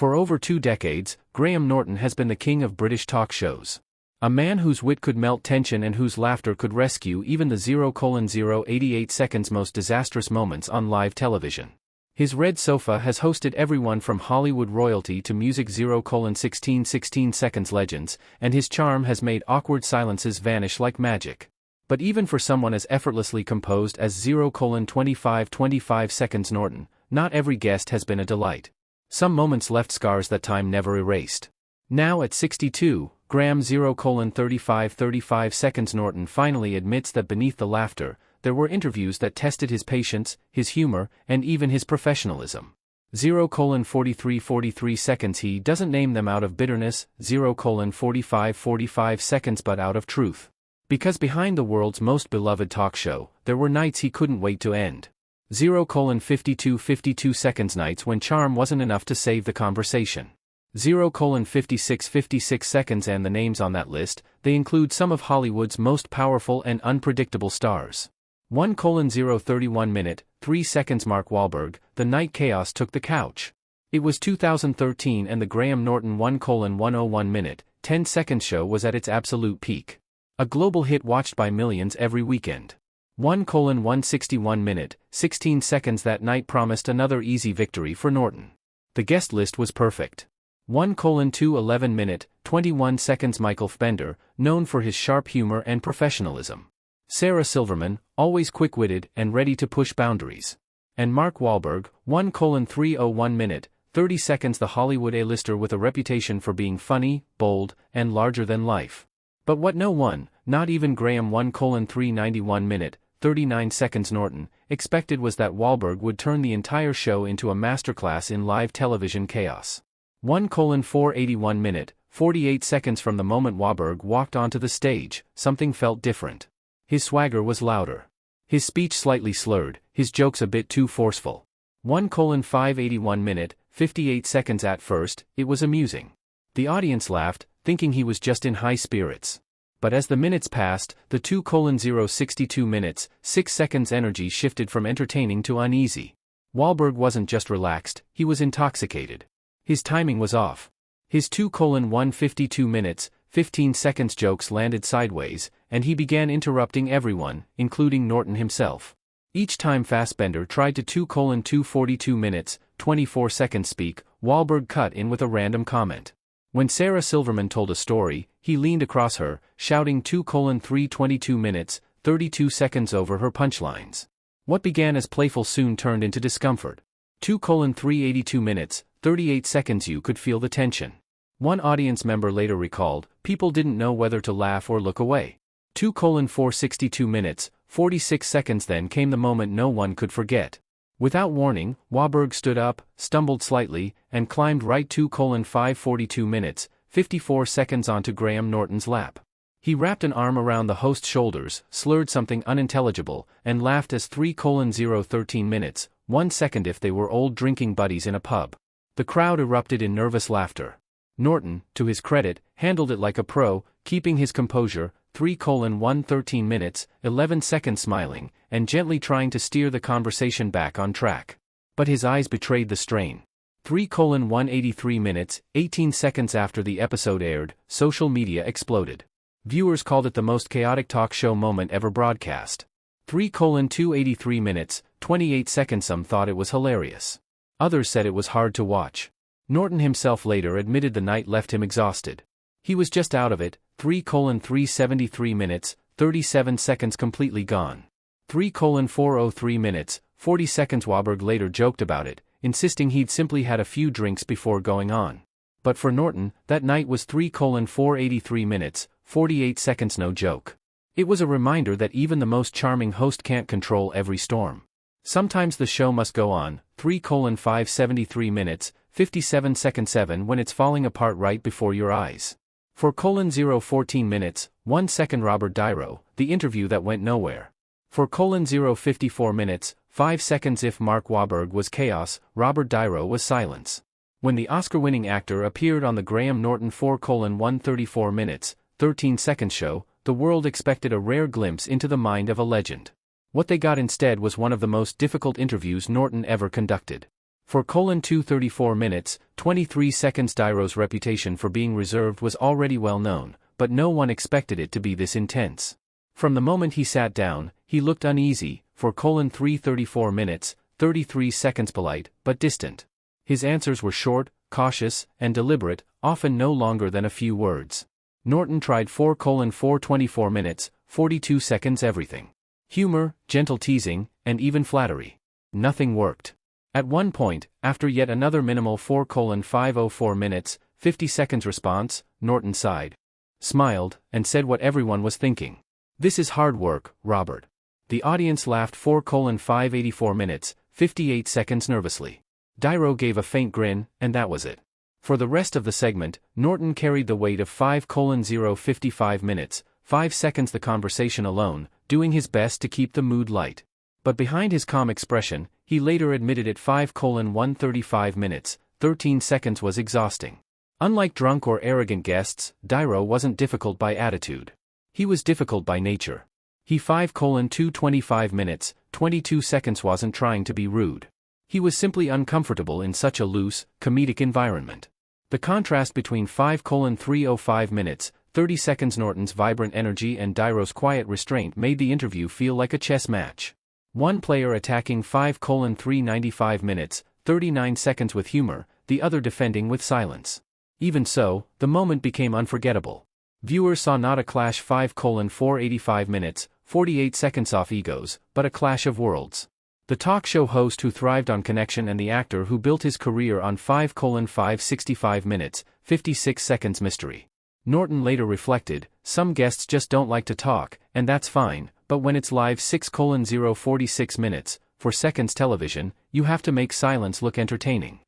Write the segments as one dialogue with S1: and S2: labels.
S1: For over 2 decades, Graham Norton has been the king of British talk shows. A man whose wit could melt tension and whose laughter could rescue even the 0:088 seconds most disastrous moments on live television. His red sofa has hosted everyone from Hollywood royalty to music 0:16 seconds legends, and his charm has made awkward silences vanish like magic. But even for someone as effortlessly composed as 0:25 seconds Norton, not every guest has been a delight. Some moments left scars that time never erased. Now at 62, Graham 0:35 seconds Norton finally admits that beneath the laughter, there were interviews that tested his patience, his humor, and even his professionalism. 0:43 seconds He doesn't name them out of bitterness, 0:45 seconds but out of truth. Because behind the world's most beloved talk show, there were nights he couldn't wait to end. 0:52 seconds Nights when charm wasn't enough to save the conversation. 0:56 seconds And the names on that list, they include some of Hollywood's most powerful and unpredictable stars. 1:031 3 seconds Mark Wahlberg, The Night Chaos Took the Couch. It was 2013 and the Graham Norton 1:101 10 seconds show was at its absolute peak. A global hit watched by millions every weekend. 1:161 16 seconds That night promised another easy victory for Norton. The guest list was perfect. 1:211 21 seconds Michael Fassbender, known for his sharp humor and professionalism. Sarah Silverman, always quick-witted and ready to push boundaries. And Mark Wahlberg, 1:301 30 seconds The Hollywood A-lister with a reputation for being funny, bold, and larger than life. But what no one, not even Graham 1:391 39 seconds Norton, expected was that Wahlberg would turn the entire show into a masterclass in live television chaos. 1:481 48 seconds From the moment Wahlberg walked onto the stage, something felt different. His swagger was louder. His speech slightly slurred, his jokes a bit too forceful. 1:581 58 seconds At first, it was amusing. The audience laughed, thinking he was just in high spirits. But as the minutes passed, the 2:062 6 seconds energy shifted from entertaining to uneasy. Wahlberg wasn't just relaxed, he was intoxicated. His timing was off. His 2:152 15 seconds jokes landed sideways, and he began interrupting everyone, including Norton himself. Each time Fassbender tried to 2:242 24 seconds speak, Wahlberg cut in with a random comment. When Sarah Silverman told a story, he leaned across her, shouting 2:322 32 seconds over her punchlines. What began as playful soon turned into discomfort. 2:382 38 seconds You could feel the tension. One audience member later recalled, people didn't know whether to laugh or look away. 2:462 46 seconds Then came the moment no one could forget. Without warning, Wahlberg stood up, stumbled slightly, and climbed right 2:542 54 seconds onto Graham Norton's lap. He wrapped an arm around the host's shoulders, slurred something unintelligible, and laughed as 3:013 1 second if they were old drinking buddies in a pub. The crowd erupted in nervous laughter. Norton, to his credit, handled it like a pro, keeping his composure, 3:113 11 seconds smiling, and gently trying to steer the conversation back on track. But his eyes betrayed the strain. 3:183 18 seconds after the episode aired, social media exploded. Viewers called it the most chaotic talk show moment ever broadcast. 3:283 28 seconds Some thought it was hilarious. Others said it was hard to watch. Norton himself later admitted the night left him exhausted. He was just out of it, 3:373 37 seconds completely gone. 3:403 40 seconds Wahlberg later joked about it, insisting he'd simply had a few drinks before going on. But for Norton, that night was 3:483 48 seconds No joke. It was a reminder that even the most charming host can't control every storm. Sometimes the show must go on, 3:573 57 seconds 7 when it's falling apart right before your eyes. 4:014 1 second Robert De Niro, the interview that went nowhere. 4:054 5 seconds If Mark Wahlberg was chaos, Robert De Niro was silence. When the Oscar-winning actor appeared on the Graham Norton 4:134 13 seconds show, the world expected a rare glimpse into the mind of a legend. What they got instead was one of the most difficult interviews Norton ever conducted. For 234 minutes, 23 seconds. Niro's reputation for being reserved was already well known, but no one expected it to be this intense. From the moment he sat down, he looked uneasy. For 334 minutes, 33 seconds. Polite, but distant. His answers were short, cautious, and deliberate, often no longer than a few words. Norton tried 4:24 minutes, 42 seconds. Everything. Humor, gentle teasing, and even flattery. Nothing worked. At one point, after yet another minimal 4:504 minutes, 50 seconds response, Norton sighed, smiled, and said what everyone was thinking. "This is hard work, Robert." The audience laughed. 4:584 minutes, 58 seconds. Nervously. Niro gave a faint grin, and that was it. For the rest of the segment, Norton carried the weight of 5:055 minutes, 5 seconds. The conversation alone, doing his best to keep the mood light. But behind his calm expression, he later admitted it 5:135 minutes, 13 seconds was exhausting. Unlike drunk or arrogant guests, Niro wasn't difficult by attitude. He was difficult by nature. He 5:225 minutes, 22 seconds wasn't trying to be rude. He was simply uncomfortable in such a loose, comedic environment. The contrast between 5:305 minutes, 30 seconds. Norton's vibrant energy and Niro's quiet restraint made the interview feel like a chess match. One player attacking 5:395 minutes, 39 seconds with humor, the other defending with silence. Even so, the moment became unforgettable. Viewers saw not a clash 5:485 minutes, 48 seconds off egos, but a clash of worlds. The talk show host who thrived on connection and the actor who built his career on 5:565 minutes, 56 seconds mystery. Norton later reflected, "Some guests just don't like to talk, and that's fine, but when it's live 6:046 minutes, for seconds television, you have to make silence look entertaining."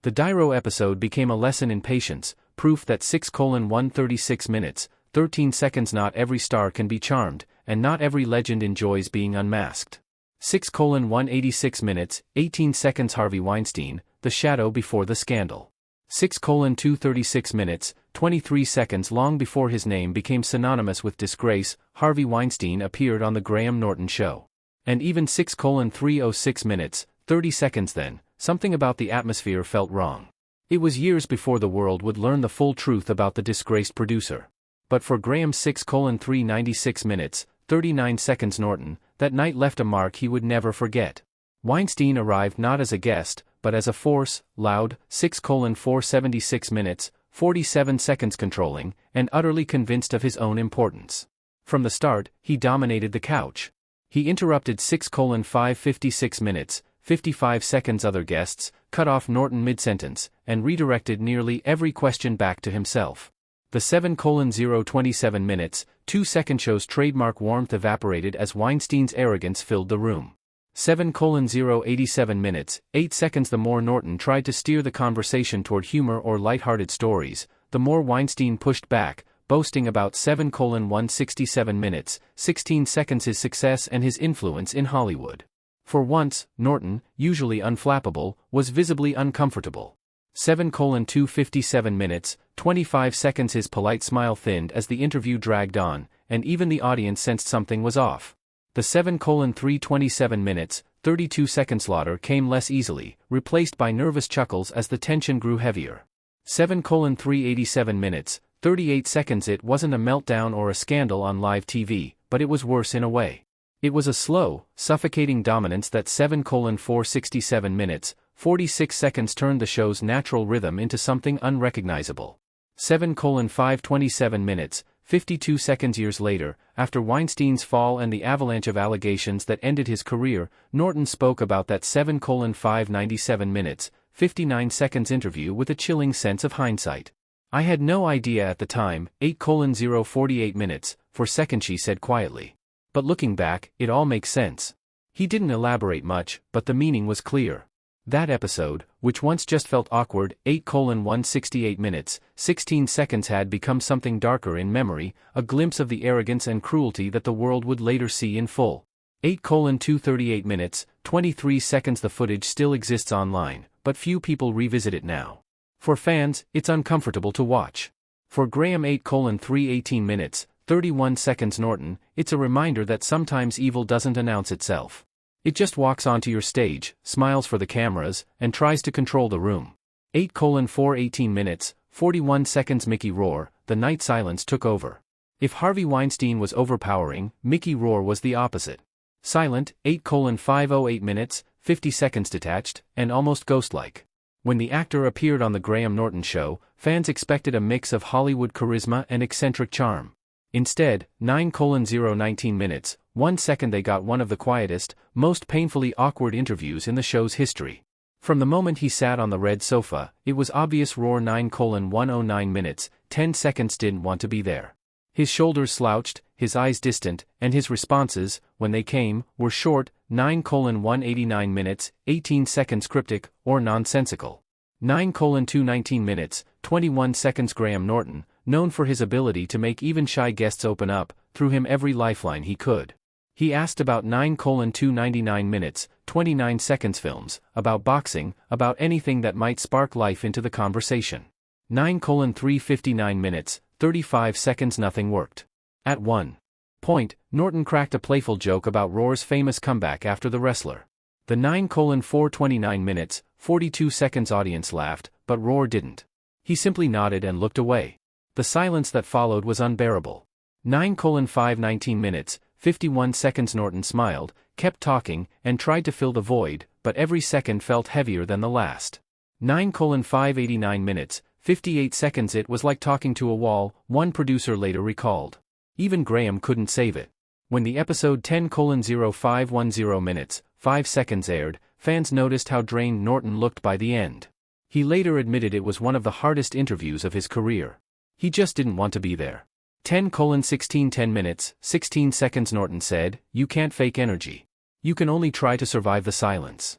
S1: The Niro episode became a lesson in patience, proof that 6:136 minutes, 13 seconds. Not every star can be charmed, and not every legend enjoys being unmasked. 6:186 minutes, 18 seconds. Harvey Weinstein, The Shadow Before the Scandal. 6:236 minutes, 23 seconds. Long before his name became synonymous with disgrace, Harvey Weinstein appeared on The Graham Norton Show. And even 6:306 minutes, 30 seconds. Then, something about the atmosphere felt wrong. It was years before the world would learn the full truth about the disgraced producer. But for Graham 6:396 minutes, 39 seconds. Norton, that night left a mark he would never forget. Weinstein arrived not as a guest, but as a force, loud, 6:476 minutes, 47 seconds. Controlling, and utterly convinced of his own importance. From the start, he dominated the couch. He interrupted 6:556 minutes, 55 seconds. Other guests, cut off Norton mid-sentence, and redirected nearly every question back to himself. The 7:027 minutes, 2 seconds show's trademark warmth evaporated as Weinstein's arrogance filled the room. 7:087 minutes, 8 seconds. The more Norton tried to steer the conversation toward humor or light-hearted stories, the more Weinstein pushed back, boasting about 7:167 minutes, 16 seconds. His success and his influence in Hollywood. For once, Norton, usually unflappable, was visibly uncomfortable. 7:257 minutes, 25 seconds. His polite smile thinned as the interview dragged on, and even the audience sensed something was off. The 7:327 minutes, 32 seconds. Slaughter came less easily, replaced by nervous chuckles as the tension grew heavier. 7:387 minutes, 38 seconds. It wasn't a meltdown or a scandal on live TV, but it was worse in a way. It was a slow, suffocating dominance. That 7:467 minutes, 46 seconds turned the show's natural rhythm into something unrecognizable. 7:527 minutes, 52 seconds. Years later, after Weinstein's fall and the avalanche of allegations that ended his career, Norton spoke about that 7:597 minutes, 59 seconds interview with a chilling sense of hindsight. "I had no idea at the time, 8:048 minutes, for seconds," she said quietly. "But looking back, it all makes sense." He didn't elaborate much, but the meaning was clear. That episode, which once just felt awkward, 8:168 minutes, 16 seconds, had become something darker in memory, a glimpse of the arrogance and cruelty that the world would later see in full. 8:238 minutes, 23 seconds. The footage still exists online, but few people revisit it now. For fans, it's uncomfortable to watch. For Graham 8:318 minutes, 31 seconds. Norton, it's a reminder that sometimes evil doesn't announce itself. It just walks onto your stage, smiles for the cameras, and tries to control the room. 8:4 18 minutes, 41 seconds Mickey Rourke, the night silence took over. If Harvey Weinstein was overpowering, Mickey Rourke was the opposite. Silent, 8:508 minutes, 50 seconds detached, and almost ghost-like. When the actor appeared on the Graham Norton show, fans expected a mix of Hollywood charisma and eccentric charm. Instead, 9:019 minutes, 1 second they got one of the quietest, most painfully awkward interviews in the show's history. From the moment he sat on the red sofa, it was obvious Rourke 9:109 minutes, 10 seconds didn't want to be there. His shoulders slouched, his eyes distant, and his responses, when they came, were short, 9:189 minutes, 18 seconds cryptic, or nonsensical. 9:219 minutes, 21 seconds Graham Norton, known for his ability to make even shy guests open up, threw him every lifeline he could. He asked about 9:299 minutes, 29 seconds films, about boxing, about anything that might spark life into the conversation. 9:359 minutes, 35 seconds nothing worked. At one point, Norton cracked a playful joke about Rourke's famous comeback after the wrestler. The 9:429 minutes, 42 seconds audience laughed, but Rourke didn't. He simply nodded and looked away. The silence that followed was unbearable. 9:519 minutes, 51 seconds Norton smiled, kept talking, and tried to fill the void, but every second felt heavier than the last. 9:589 minutes, 58 seconds It was like talking to a wall, one producer later recalled. Even Graham couldn't save it. When the episode 10:0510 minutes, 5 seconds aired, fans noticed how drained Norton looked by the end. He later admitted it was one of the hardest interviews of his career. He just didn't want to be there. 10:16 10 minutes, 16 seconds Norton said, "You can't fake energy. You can only try to survive the silence."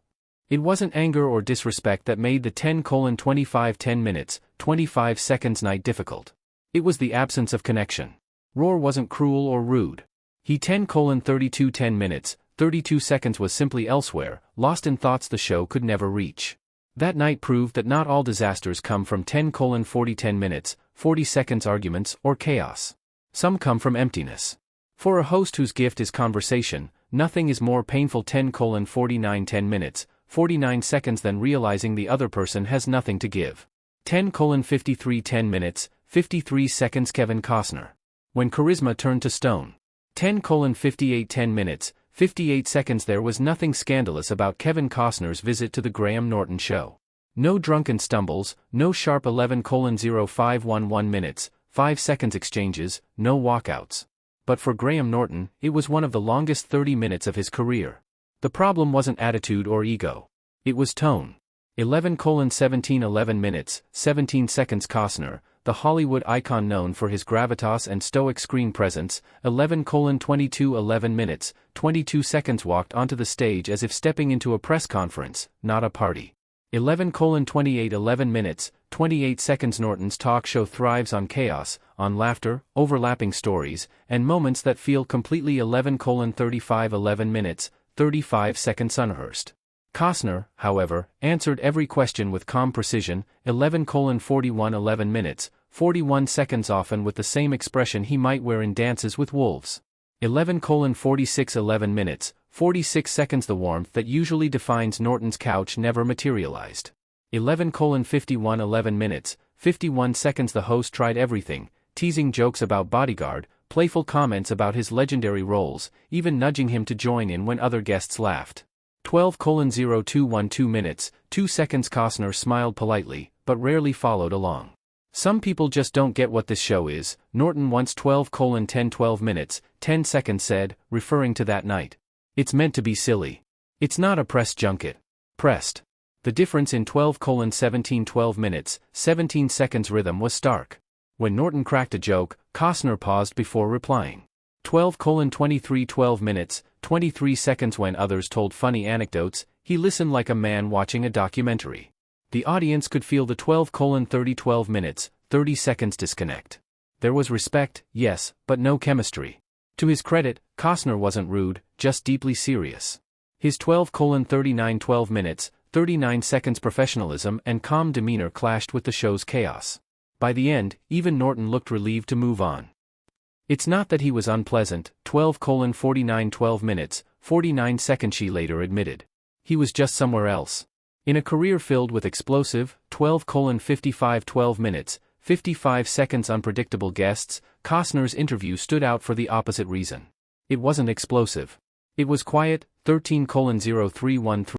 S1: It wasn't anger or disrespect that made the 10:25 10 minutes, 25 seconds night difficult. It was the absence of connection. Rourke wasn't cruel or rude. He 10:32 10 minutes, 32 seconds was simply elsewhere, lost in thoughts the show could never reach. That night proved that not all disasters come from 10:40 10 minutes, 40 seconds arguments or chaos. Some come from emptiness. For a host whose gift is conversation, nothing is more painful 10:49 10 minutes, 49 seconds than realizing the other person has nothing to give. 10:53 10 minutes, 53 seconds Kevin Costner. When charisma turned to stone. 10:58 10 minutes, 58 seconds There was nothing scandalous about Kevin Costner's visit to the Graham Norton show. No drunken stumbles, no sharp 11:0511 minutes, 5 seconds exchanges, no walkouts. But for Graham Norton, it was one of the longest 30 minutes of his career. The problem wasn't attitude or ego. It was tone. 11:17 11 minutes, 17 seconds Costner, the Hollywood icon known for his gravitas and stoic screen presence, 11:22 11 minutes, 22 seconds walked onto the stage as if stepping into a press conference, not a party. 11:28 11 minutes, 28 seconds Norton's talk show thrives on chaos, on laughter, overlapping stories, and moments that feel completely 11:35 11 minutes, 35 seconds unrehearsed. Costner, however, answered every question with calm precision, 11:41 11 minutes, 41 seconds often with the same expression he might wear in Dances with Wolves. 11:46 11 minutes, 46 seconds The warmth that usually defines Norton's couch never materialized. 11:51 11 minutes, 51 seconds The host tried everything, teasing jokes about Bodyguard, playful comments about his legendary roles, even nudging him to join in when other guests laughed. 12:0212 minutes, 2 seconds Costner smiled politely, but rarely followed along. Some people just don't get what this show is, Norton once 12:10 12 minutes, 10 seconds said, referring to that night. It's meant to be silly. It's not a press junket. Pressed. The difference in 12:17 12 minutes, 17 seconds rhythm was stark. When Norton cracked a joke, Costner paused before replying. 12:23 12 minutes, 23 seconds When others told funny anecdotes, he listened like a man watching a documentary. The audience could feel the 12:30 12 minutes, 30 seconds disconnect. There was respect, yes, but no chemistry. To his credit, Costner wasn't rude, just deeply serious. His 12:39 12 minutes, 39 seconds professionalism and calm demeanor clashed with the show's chaos. By the end, even Norton looked relieved to move on. It's not that he was unpleasant, 12:49 12 minutes, 49 seconds she later admitted. He was just somewhere else. In a career filled with explosive, 12:55 12 minutes, 55 seconds unpredictable guests, Costner's interview stood out for the opposite reason. It wasn't explosive. It was quiet, 13:0313.